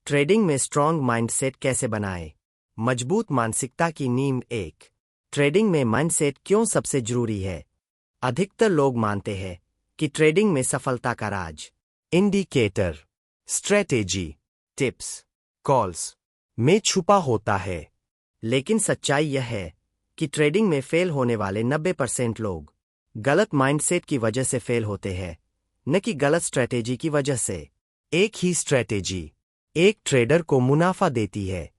Trading में strong mindset कैसे बनाएं? मजबूत मानसिकता की नींव। एक, ट्रेडिंग में माइंडसेट क्यों सबसे जरूरी है? अधिकतर लोग मानते हैं कि ट्रेडिंग में सफलता का राज इंडिकेटर, स्ट्रेटेजी, टिप्स, कॉल्स में छुपा होता है। लेकिन सच्चाई यह है कि ट्रेडिंग में फेल होने वाले 90% लोग गलत माइंडसेट की वजह से फेल होते हैं, न कि गलत स्ट्रेटेजी की वजह से। एक ही स्ट्रेटेजी एक ट्रेडर को मुनाफा देती है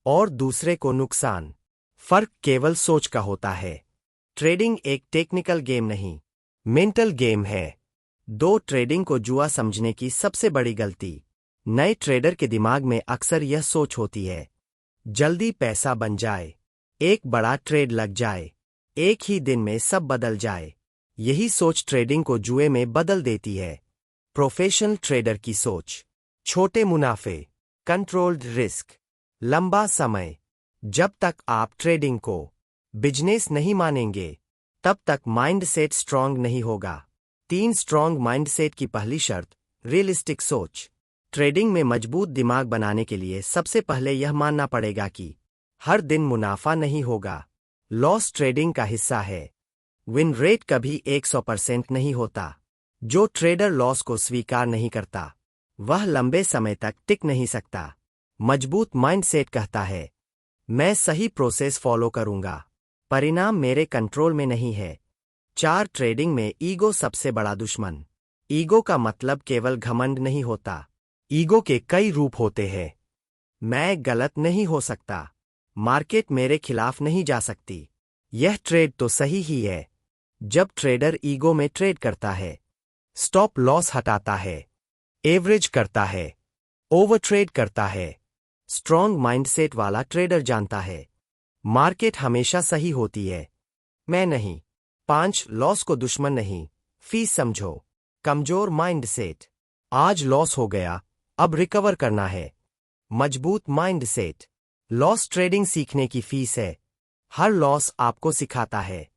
और दूसरे को नुकसान। फर्क केवल सोच का होता है। ट्रेडिंग एक टेक्निकल गेम नहीं, मेंटल गेम है। दो, ट्रेडिंग को जुआ समझने की सबसे बड़ी गलती नए ट्रेडर के दिमाग में अक्सर यह सोच होती है, जल्दी पैसा बन जाए, एक बड़ा ट्रेड लग जाए, एक ही दिन में सब बदल जाए। यही सोच ट्रेडिंग को जुए में बदल देती है। प्रोफेशनल ट्रेडर की सोच, छोटे मुनाफे, कंट्रोल्ड रिस्क, लंबा समय। जब तक आप ट्रेडिंग को बिजनेस नहीं मानेंगे, तब तक माइंडसेट स्ट्रांग नहीं होगा। 3, स्ट्रांग माइंडसेट की पहली शर्त, रियलिस्टिक सोच। ट्रेडिंग में मजबूत दिमाग बनाने के लिए सबसे पहले यह मानना पड़ेगा कि हर दिन मुनाफा नहीं होगा। लॉस ट्रेडिंग का हिस्सा है। विन रेट कभी 100% नहीं होता। जो ट्रेडर लॉस को स्वीकार नहीं करता, वह लंबे समय तक टिक नहीं सकता। मजबूत माइंडसेट कहता है, मैं सही प्रोसेस फॉलो करूंगा, परिणाम मेरे कंट्रोल में नहीं है। 4, ट्रेडिंग में ईगो सबसे बड़ा दुश्मन। ईगो का मतलब केवल घमंड नहीं होता। ईगो के कई रूप होते हैं। मैं गलत नहीं हो सकता, मार्केट मेरे खिलाफ नहीं जा सकती, यह ट्रेड तो सही ही है। जब ट्रेडर ईगो में ट्रेड करता है, स्टॉप लॉस हटाता है, एवरेज करता है, ओवर ट्रेड करता है। स्ट्रॉन्ग माइंडसेट वाला ट्रेडर जानता है, मार्केट हमेशा सही होती है, मैं नहीं। 5, लॉस को दुश्मन नहीं, फीस समझो। कमजोर माइंडसेट, आज लॉस हो गया, अब रिकवर करना है। मजबूत माइंडसेट, लॉस ट्रेडिंग सीखने की फीस है। हर लॉस आपको सिखाता है,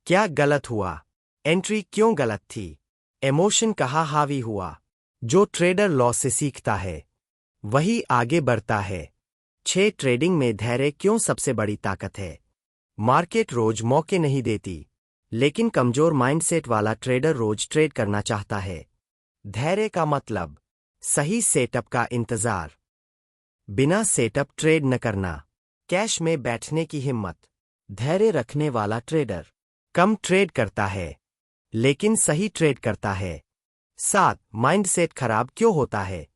क्या गलत हुआ, एंट्री क्यों गलत थी, इमोशन कहाँ हावी हुआ। जो ट्रेडर लॉस से सीखता है, वही आगे बढ़ता है। 6, ट्रेडिंग में धैर्य क्यों सबसे बड़ी ताकत है? मार्केट रोज मौके नहीं देती, लेकिन कमजोर माइंडसेट वाला ट्रेडर रोज ट्रेड करना चाहता है। धैर्य का मतलब सही सेटअप का इंतजार, बिना सेटअप ट्रेड न करना, कैश में बैठने की हिम्मत। धैर्य रखने वाला ट्रेडर कम ट्रेड करता है, लेकिन सही ट्रेड करता है। 7, माइंडसेट खराब क्यों होता है?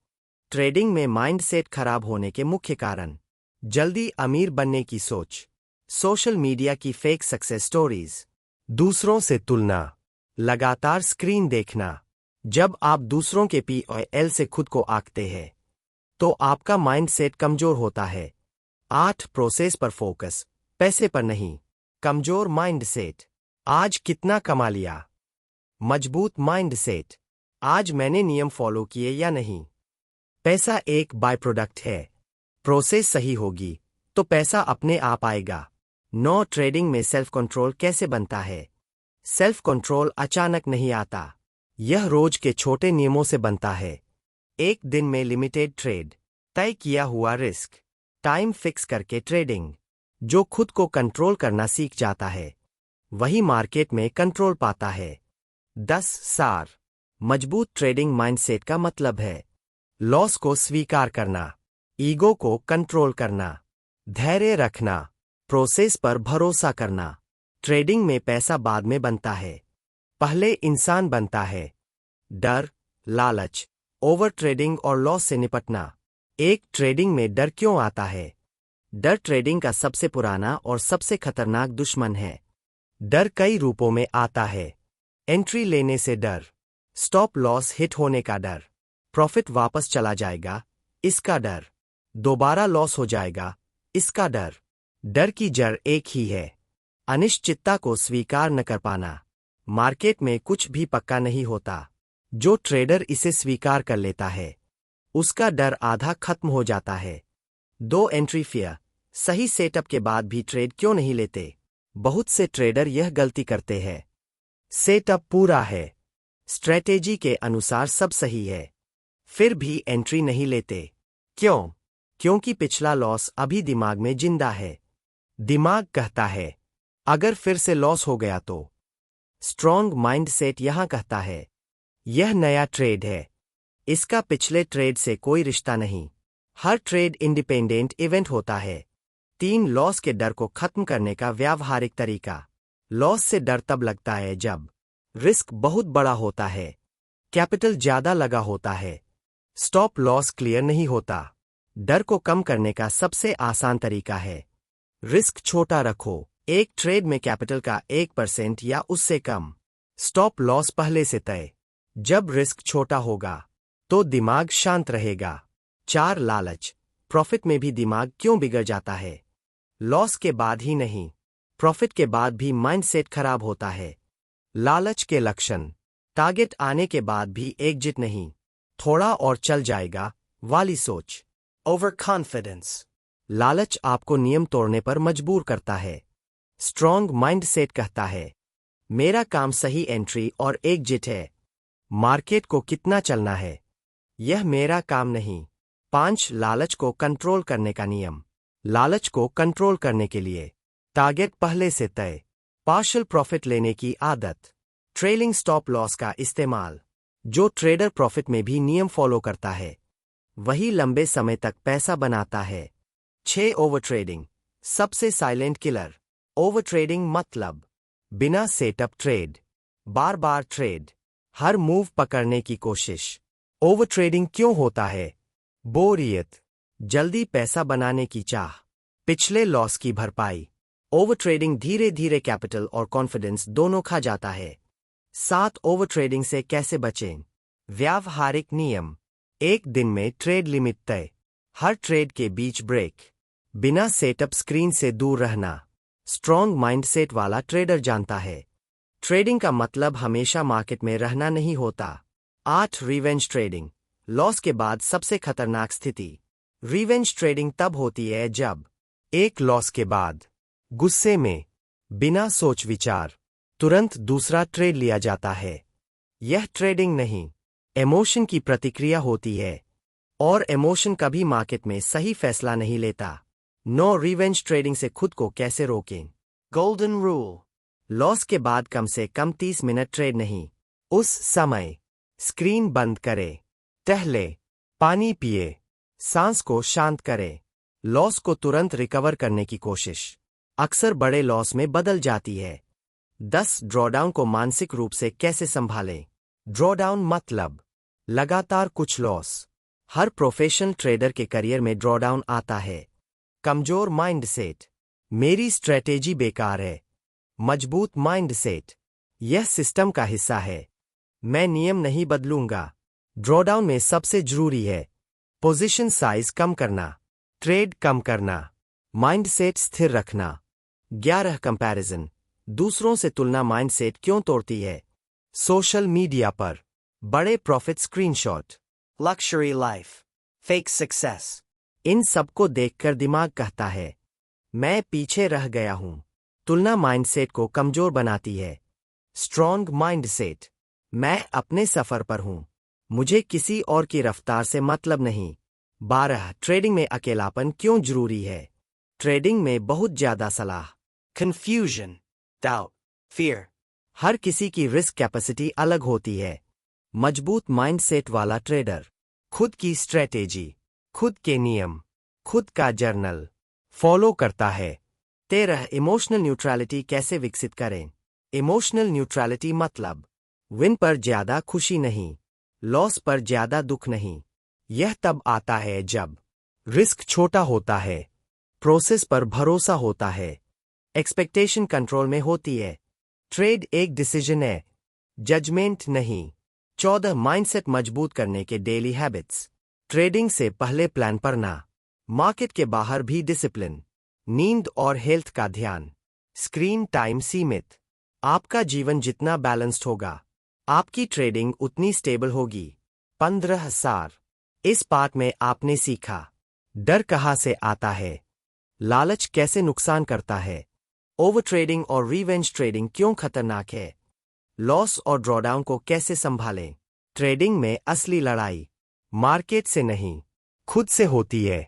ट्रेडिंग में माइंडसेट खराब होने के मुख्य कारण, जल्दी अमीर बनने की सोच, सोशल मीडिया की फेक सक्सेस स्टोरीज, दूसरों से तुलना, लगातार स्क्रीन देखना। जब आप दूसरों के POL से खुद को आंकते हैं, तो आपका माइंडसेट कमजोर होता है। 8, प्रोसेस पर फोकस, पैसे पर नहीं। कमजोर माइंडसेट, आज कितना कमा लिया। मजबूत माइंडसेट, आज मैंने नियम फॉलो किए या नहीं। पैसा एक बाय प्रोडक्ट है, प्रोसेस सही होगी तो पैसा अपने आप आएगा। 9, ट्रेडिंग में सेल्फ कंट्रोल कैसे बनता है? सेल्फ कंट्रोल अचानक नहीं आता, यह रोज के छोटे नियमों से बनता है। एक दिन में लिमिटेड ट्रेड, तय किया हुआ रिस्क, टाइम फिक्स करके ट्रेडिंग। जो खुद को कंट्रोल करना सीख जाता है, वही मार्केट में कंट्रोल पाता है। 10, सार, मजबूत ट्रेडिंग माइंडसेट का मतलब है लॉस को स्वीकार करना, ईगो को कंट्रोल करना, धैर्य रखना, प्रोसेस पर भरोसा करना। ट्रेडिंग में पैसा बाद में बनता है, पहले इंसान बनता है। डर, लालच, ओवर ट्रेडिंग और लॉस से निपटना। एक, ट्रेडिंग में डर क्यों आता है? डर ट्रेडिंग का सबसे पुराना और सबसे खतरनाक दुश्मन है। डर कई रूपों में आता है। एंट्री लेने से डर, स्टॉप लॉस हिट होने का डर, प्रॉफिट वापस चला जाएगा, इसका डर, दोबारा लॉस हो जाएगा, इसका डर। डर की जड़ एक ही है, अनिश्चितता को स्वीकार न कर पाना। मार्केट में कुछ भी पक्का नहीं होता, जो ट्रेडर इसे स्वीकार कर लेता है, उसका डर आधा खत्म हो जाता है। 2, एंट्री फियर, सही सेटअप के बाद भी ट्रेड क्यों नहीं लेते? बहुत से ट्रेडर यह गलती करते हैं, सेटअप पूरा है, स्ट्रेटेजी के अनुसार सब सही है, फिर भी एंट्री नहीं लेते। क्यों? क्योंकि पिछला लॉस अभी दिमाग में जिंदा है। दिमाग कहता है अगर फिर से लॉस हो गया तो। स्ट्रॉन्ग माइंडसेट यहां कहता है यह नया ट्रेड है, इसका पिछले ट्रेड से कोई रिश्ता नहीं। हर ट्रेड इंडिपेंडेंट इवेंट होता है। 3 लॉस के डर को खत्म करने का व्यावहारिक तरीका। लॉस से डर तब लगता है जब रिस्क बहुत बड़ा होता है, कैपिटल ज्यादा लगा होता है, स्टॉप लॉस क्लियर नहीं होता। डर को कम करने का सबसे आसान तरीका है रिस्क छोटा रखो। एक ट्रेड में कैपिटल का 1% या उससे कम। स्टॉप लॉस पहले से तय। जब रिस्क छोटा होगा तो दिमाग शांत रहेगा। 4 लालच। प्रॉफिट में भी दिमाग क्यों बिगड़ जाता है? लॉस के बाद ही नहीं, प्रॉफिट के बाद भी माइंडसेट खराब होता है। लालच के लक्षण। टारगेट आने के बाद भी एग्जिट नहीं, थोड़ा और चल जाएगा वाली सोच। Over confidence. लालच आपको नियम तोड़ने पर मजबूर करता है। स्ट्रॉन्ग माइंडसेट कहता है मेरा काम सही एंट्री और एग्जिट है, मार्केट को कितना चलना है यह मेरा काम नहीं। 5 लालच को कंट्रोल करने का नियम। लालच को कंट्रोल करने के लिए टारगेट पहले से तय, पार्शियल प्रॉफिट लेने की आदत, ट्रेलिंग स्टॉप लॉस का इस्तेमाल। जो ट्रेडर प्रॉफिट में भी नियम फॉलो करता है वही लंबे समय तक पैसा बनाता है। 6 ओवर ट्रेडिंग सबसे साइलेंट किलर। ओवर ट्रेडिंग मतलब बिना सेटअप ट्रेड, बार बार ट्रेड, हर मूव पकड़ने की कोशिश। ओवर ट्रेडिंग क्यों होता है? बोरियत, जल्दी पैसा बनाने की चाह, पिछले लॉस की भरपाई। ओवर ट्रेडिंग धीरे धीरे कैपिटल और कॉन्फिडेंस दोनों खा जाता है। 7 ओवर ट्रेडिंग से कैसे बचें? व्यावहारिक नियम। 1 दिन में ट्रेड लिमिट तय, हर ट्रेड के बीच ब्रेक, बिना सेटअप स्क्रीन से दूर रहना। स्ट्रॉन्ग माइंडसेट वाला ट्रेडर जानता है ट्रेडिंग का मतलब हमेशा मार्केट में रहना नहीं होता। 8 रिवेंज ट्रेडिंग। लॉस के बाद सबसे खतरनाक स्थिति। रिवेंज ट्रेडिंग तब होती है जब एक लॉस के बाद गुस्से में बिना सोच विचार तुरंत दूसरा ट्रेड लिया जाता है। यह ट्रेडिंग नहीं, इमोशन की प्रतिक्रिया होती है, और इमोशन कभी मार्केट में सही फैसला नहीं लेता। 9 रिवेंज ट्रेडिंग से खुद को कैसे रोकें? Golden rule. लॉस के बाद कम से कम 30 मिनट ट्रेड नहीं। उस समय स्क्रीन बंद करें, टहले, पानी पिए, सांस को शांत करें। लॉस को तुरंत रिकवर करने की कोशिश अक्सर बड़े लॉस में बदल जाती है। 10 ड्रॉडाउन को मानसिक रूप से कैसे संभालें? ड्रॉडाउन मतलब लगातार कुछ लॉस। हर प्रोफेशनल ट्रेडर के करियर में ड्रॉडाउन आता है। कमजोर माइंडसेट, मेरी स्ट्रेटेजी बेकार है। मजबूत माइंडसेट, यह सिस्टम का हिस्सा है, मैं नियम नहीं बदलूंगा। ड्रॉडाउन में सबसे जरूरी है पोजीशन साइज कम करना, ट्रेड कम करना, माइंडसेट स्थिर रखना। 11 कंपैरिजन। दूसरों से तुलना माइंडसेट क्यों तोड़ती है? सोशल मीडिया पर बड़े profit screenshot, luxury life, fake success, इन सबको देखकर दिमाग कहता है मैं पीछे रह गया हूं। तुलना माइंडसेट को कमजोर बनाती है। स्ट्रॉन्ग माइंडसेट, मैं अपने सफर पर हूं, मुझे किसी और की रफ्तार से मतलब नहीं। 12 ट्रेडिंग में अकेलापन क्यों जरूरी है? ट्रेडिंग में बहुत ज्यादा सलाह, कंफ्यूजन, डाउट, फियर, हर किसी की रिस्क कैपेसिटी अलग होती है। मजबूत माइंडसेट वाला ट्रेडर खुद की स्ट्रेटेजी, खुद के नियम, खुद का जर्नल फॉलो करता है। 13 इमोशनल न्यूट्रलिटी कैसे विकसित करें? इमोशनल न्यूट्रलिटी मतलब विन पर ज्यादा खुशी नहीं, लॉस पर ज्यादा दुख नहीं। यह तब आता है जब रिस्क छोटा होता है, प्रोसेस पर भरोसा होता है, एक्सपेक्टेशन कंट्रोल में होती है, ट्रेड एक डिसीजन है, जजमेंट नहीं। 14 माइंडसेट मजबूत करने के डेली हैबिट्स। ट्रेडिंग से पहले प्लान पढ़ना, मार्केट के बाहर भी डिसिप्लिन, नींद और हेल्थ का ध्यान, स्क्रीन टाइम सीमित। आपका जीवन जितना बैलेंस्ड होगा, आपकी ट्रेडिंग उतनी स्टेबल होगी। 15 सार। इस पार्ट में आपने सीखा डर कहाँ से आता है, लालच कैसे नुकसान करता है, ओवर ट्रेडिंग और रिवेंज ट्रेडिंग क्यों खतरनाक है, लॉस और ड्रॉडाउन को कैसे संभालें। ट्रेडिंग में असली लड़ाई मार्केट से नहीं, खुद से होती है।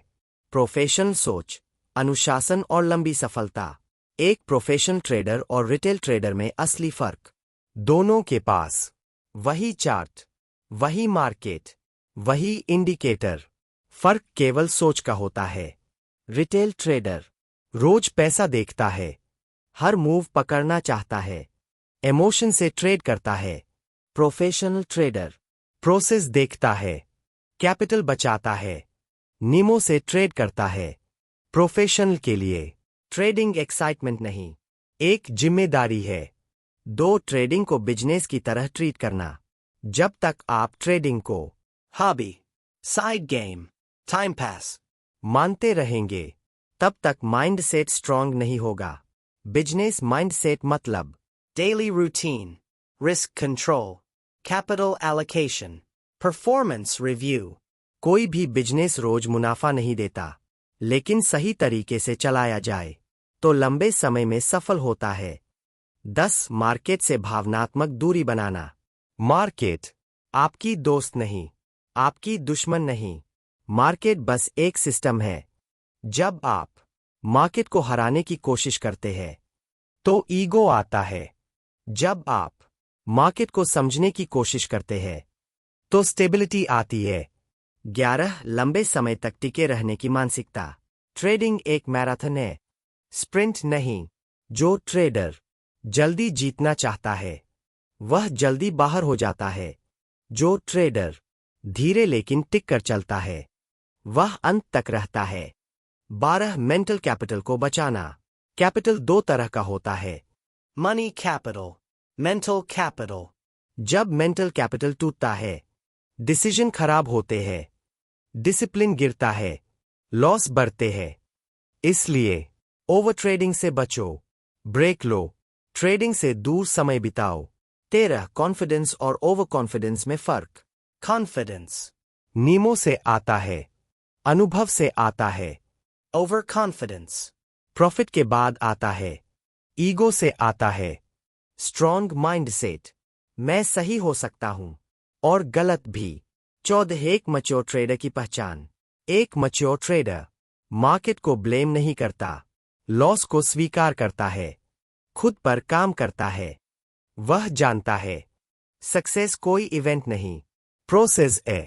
प्रोफेशनल सोच, अनुशासन और लंबी सफलता। एक प्रोफेशनल ट्रेडर और रिटेल ट्रेडर में असली फर्क। दोनों के पास वही चार्ट, वही मार्केट, वही इंडिकेटर। फर्क केवल सोच का होता है। रिटेल ट्रेडर रोज पैसा देखता है, हर मूव पकड़ना चाहता है, इमोशन से ट्रेड करता है। प्रोफेशनल ट्रेडर प्रोसेस देखता है, कैपिटल बचाता है, नियमों से ट्रेड करता है। प्रोफेशनल के लिए ट्रेडिंग एक्साइटमेंट नहीं, एक जिम्मेदारी है। दो, ट्रेडिंग को बिजनेस की तरह ट्रीट करना। जब तक आप ट्रेडिंग को hobby, side game, time pass मानते रहेंगे, तब तक माइंडसेट स्ट्रांग नहीं होगा। बिजनेस माइंडसेट मतलब daily routine, risk control, capital allocation, performance review. कोई भी बिजनेस रोज मुनाफा नहीं देता, लेकिन सही तरीके से चलाया जाए तो लंबे समय में सफल होता है। 10, मार्केट से भावनात्मक दूरी बनाना। मार्केट आपकी दोस्त नहीं, आपकी दुश्मन नहीं। मार्केट बस एक सिस्टम है। जब आप मार्केट को हराने की कोशिश करते हैं तो ईगो आता है। जब आप मार्केट को समझने की कोशिश करते हैं तो स्टेबिलिटी आती है। 11, लंबे समय तक टिके रहने की मानसिकता। ट्रेडिंग एक मैराथन है, स्प्रिंट नहीं। जो ट्रेडर जल्दी जीतना चाहता है वह जल्दी बाहर हो जाता है। जो ट्रेडर धीरे लेकिन टिक कर चलता है वह अंत तक रहता है। 12, मेंटल कैपिटल को बचाना। कैपिटल दो तरह का होता है, मनी कैपिटल, मेंटल कैपिटल। जब मेंटल कैपिटल टूटता है, डिसीजन खराब होते हैं, डिसिप्लिन गिरता है, लॉस बढ़ते हैं। इसलिए ओवर ट्रेडिंग से बचो, ब्रेक लो, ट्रेडिंग से दूर समय बिताओ। 13, कॉन्फिडेंस और ओवर कॉन्फिडेंस में फर्क। कॉन्फिडेंस नियमों से आता है, अनुभव से आता है। ओवर कॉन्फिडेंस प्रॉफिट के बाद आता है, ईगो से आता है। स्ट्रॉन्ग माइंडसेट, मैं सही हो सकता हूं और गलत भी। 14, एक मैच्योर ट्रेडर की पहचान। एक मैच्योर ट्रेडर मार्केट को ब्लेम नहीं करता, लॉस को स्वीकार करता है, खुद पर काम करता है। वह जानता है सक्सेस कोई इवेंट नहीं, प्रोसेस है।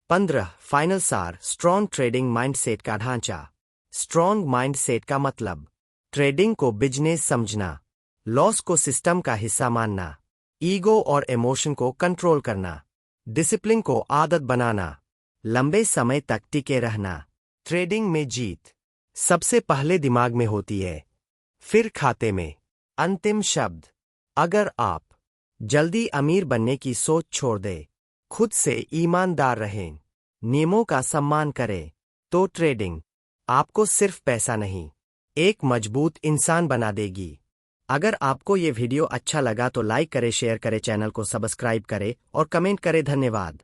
15, फाइनल सार, स्ट्रॉन्ग ट्रेडिंग माइंडसेट का ढांचा। स्ट्रॉन्ग माइंडसेट का मतलब ट्रेडिंग को बिजनेस समझना, लॉस को सिस्टम का हिस्सा मानना, ईगो और इमोशन को कंट्रोल करना, डिसिप्लिन को आदत बनाना, लंबे समय तक टिके रहना। ट्रेडिंग में जीत सबसे पहले दिमाग में होती है, फिर खाते में। अंतिम शब्द, अगर आप जल्दी अमीर बनने की सोच छोड़ दें, खुद से ईमानदार रहें, नियमों का सम्मान करें, तो ट्रेडिंग आपको सिर्फ पैसा नहीं, एक मजबूत इंसान बना देगी। अगर आपको ये वीडियो अच्छा लगा तो लाइक करें, शेयर करें, चैनल को सब्सक्राइब करें और कमेंट करें। धन्यवाद।